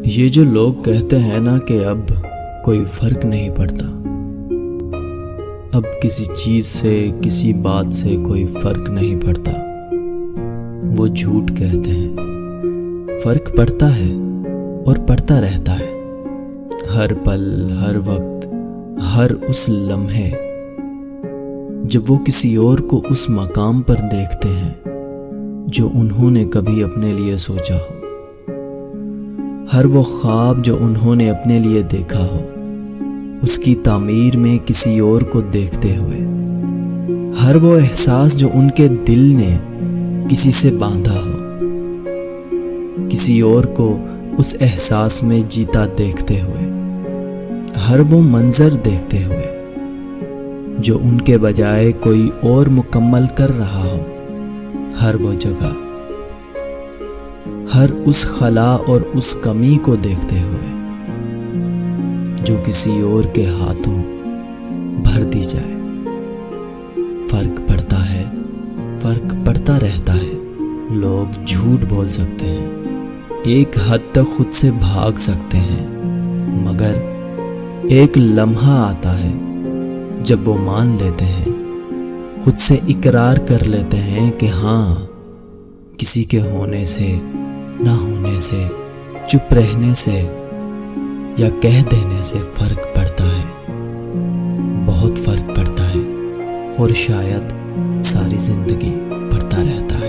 یہ جو لوگ کہتے ہیں نا کہ اب کوئی فرق نہیں پڑتا، اب کسی چیز سے کسی بات سے کوئی فرق نہیں پڑتا، وہ جھوٹ کہتے ہیں۔ فرق پڑتا ہے اور پڑتا رہتا ہے، ہر پل، ہر وقت، ہر اس لمحے جب وہ کسی اور کو اس مقام پر دیکھتے ہیں جو انہوں نے کبھی اپنے لیے سوچا ہو، ہر وہ خواب جو انہوں نے اپنے لیے دیکھا ہو، اس کی تعمیر میں کسی اور کو دیکھتے ہوئے، ہر وہ احساس جو ان کے دل نے کسی سے باندھا ہو، کسی اور کو اس احساس میں جیتا دیکھتے ہوئے، ہر وہ منظر دیکھتے ہوئے جو ان کے بجائے کوئی اور مکمل کر رہا ہو، ہر وہ جگہ، ہر اس خلا اور اس کمی کو دیکھتے ہوئے جو کسی اور کے ہاتھوں بھر دی جائے۔ فرق پڑتا ہے، فرق پڑتا رہتا ہے۔ لوگ جھوٹ بول سکتے ہیں، ایک حد تک خود سے بھاگ سکتے ہیں، مگر ایک لمحہ آتا ہے جب وہ مان لیتے ہیں، خود سے اقرار کر لیتے ہیں کہ ہاں، کسی کے ہونے سے، نہ ہونے سے، چپ رہنے سے یا کہہ دینے سے فرق پڑتا ہے، بہت فرق پڑتا ہے، اور شاید ساری زندگی پڑتا رہتا ہے۔